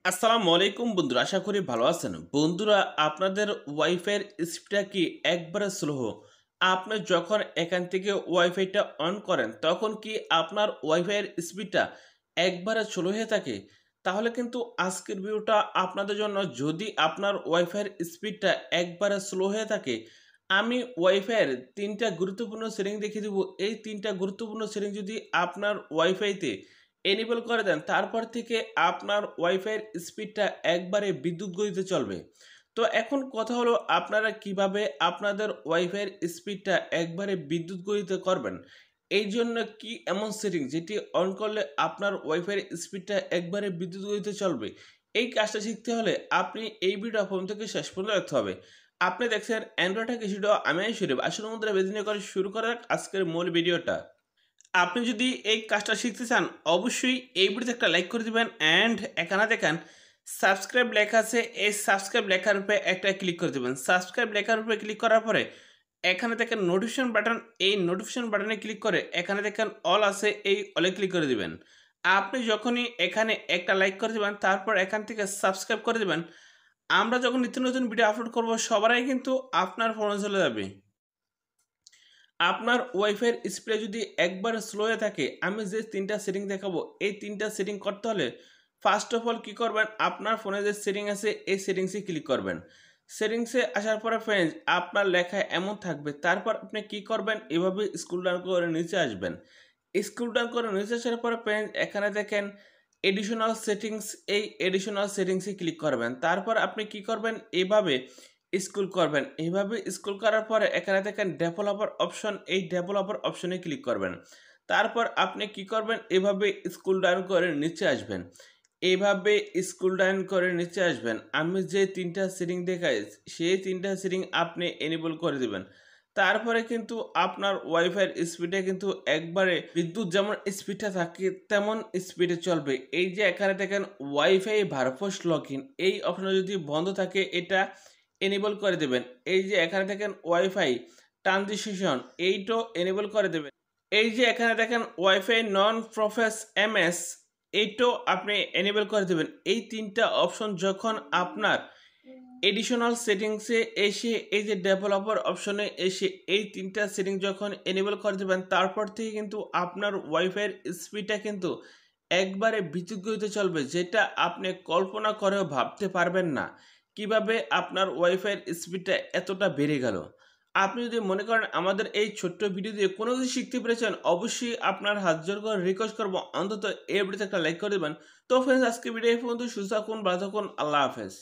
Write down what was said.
আসসালামু আলাইকুম বন্ধুরা, আশা করি ভালো আছেন। বন্ধুরা, আপনাদের ওয়াইফাইয়ের স্পিডটা কি একবারে স্লো? আপনি যখন এখান থেকে ওয়াইফাইটা অন করেন তখন কি আপনার ওয়াইফাইয়ের স্পিডটা একবারে স্লো হয়ে থাকে? তাহলে কিন্তু আজকের ভিডিওটা আপনাদের জন্য। যদি আপনার ওয়াইফাইয়ের স্পিডটা একবারে স্লো হয়ে থাকে, আমি ওয়াইফাইয়ের ৩টা গুরুত্বপূর্ণ সেটিং দেখিয়ে দেব। এই ৩টা গুরুত্বপূর্ণ সেটিং যদি আপনার ওয়াইফাইতে এনেবল করে দেন, তারপর থেকে আপনার ওয়াইফাইয়ের স্পিডটা একবারে বিদ্যুৎ গতিতে চলবে। তো এখন কথা হলো, আপনারা কিভাবে আপনাদের ওয়াইফাইয়ের স্পিডটা একবারে বিদ্যুৎ গতিতে করবেন। এই জন্য কি এমন সেটিং যেটি অন করলে আপনার ওয়াইফাইয়ের স্পিডটা একবারে বিদ্যুৎ গতিতে চলবে? এই কাজটা শিখতে হলে আপনি এই ভিডিওটা প্রথম থেকে শেষ পর্যন্ত দেখতে হবে। আপনি দেখছেন অ্যান্ড্রয়েড কিছুটা আমি শরীফ। আসলে বন্ধুরা, বেশি না করে শুরু করা যাক আজকের মূল ভিডিওটা। আপনি যদি এই কাজটা শিখতে চান, অবশ্যই এই ভিডিওতে একটা লাইক করে দিবেন। অ্যান্ড এখানে দেখেন সাবস্ক্রাইব লেখা আছে, এই সাবস্ক্রাইব লেখার উপরে একটা ক্লিক করে দেবেন। সাবস্ক্রাইব লেখার উপরে ক্লিক করার পরে এখানে দেখেন নোটিফিকেশন বাটন, এই নোটিফিকেশন বাটনে ক্লিক করে এখানে দেখেন অল আছে, এই অলে ক্লিক করে দিবেন। আপনি যখনই এখানে একটা লাইক করে দেবেন, তারপর এখান থেকে সাবস্ক্রাইব করে দেবেন, আমরা যখন নিত্য নতুন ভিডিও আপলোড করব সবারই কিন্তু আপনার ফোনে চলে যাবে। আপনার ওয়াইফাইয়ের স্পিড যদি একবার স্লো হয়ে থাকে, আমি যে ৩টা সেটিং দেখাবো, এই ৩টা সেটিং করতে হলে ফার্স্ট অফ অল কী করবেন, আপনার ফোনে যে সেটিং আছে এই সেটিংসে ক্লিক করবেন। সেটিংসে আসার পরে ফ্রেন্ডস আপনার লেখায় এমন থাকবে, তারপর আপনি কি করবেন, এভাবে স্ক্রল ডাউন করে নিচে আসবেন। স্ক্রল ডাউন করে নিচে আসার পরে ফ্রেন্ডস এখানে দেখেন এডিশনাল সেটিংস, এই এডিশনাল সেটিংসে ক্লিক করবেন। তারপর আপনি কি করবেন, এভাবে স্ক্রল করবেন। এইভাবে স্ক্রল করার পরে এখানে দেখেন ডেভেলপার অপশন, এই ডেভেলপার অপশনে ক্লিক করবেন। তারপর আপনি কি করবেন, এভাবে স্ক্রল ডাউন করে নিচে আসবেন। এইভাবে স্ক্রল ডাউন করে নিচে আসবেন। আমি যে ৩টা সেটিং দেখাই, সেই ৩টা সেটিং আপনি এনেবল করে দিবেন। তারপরে কিন্তু আপনার ওয়াইফাইয়ের স্পিডে কিন্তু একবারে বিদ্যুৎ যেমন স্পিডটা থাকে তেমন স্পিডে চলবে। এই যে এখানে দেখেন ওয়াইফাই ভারফোস লক ইন, এই অপশন যদি বন্ধ থাকে এটা এনেবল করে দেবেন। এই যে এখানে দেখেন ওয়াইফাই ট্রানজিশন, এইটাও এনেবল করে দেবেন। এই যে এখানে দেখেন ওয়াইফাই নন প্রফেস এমএস, এইটাও আপনি এনেবল করে দেবেন। এই ৩টা অপশন যখন আপনার এডিশনাল সেটিংসে এসে এই যে ডেভেলপার অপশনে এসে এই ৩টা সেটিং যখন এনেবল করে দেবেন, তারপর থেকে কিন্তু আপনার ওয়াইফাইয়ের স্পিডটা কিন্তু একবারে বিদ্যুৎ গতিতে চলবে, যেটা আপনি কল্পনা করেও ভাবতে পারবেন না কিভাবে আপনার ওয়াইফাইয়ের স্পিডটা এতটা বেড়ে গেল। আপনি যদি মনে করেন আমাদের এই ছোট্ট ভিডিও দিয়ে কোনো কিছু শিখতে পেরেছেন, অবশ্যই আপনার হাত জোর করে রিকোয়েস্ট করবো অন্তত এই ভিডিওতে একটা লাইক করে দেবেন। তো ফ্রেন্ডস, আজকে ভিডিও এই পর্যন্ত। সুস্থ থাকুন, ভালো থাকুন, আল্লাহ হাফেজ।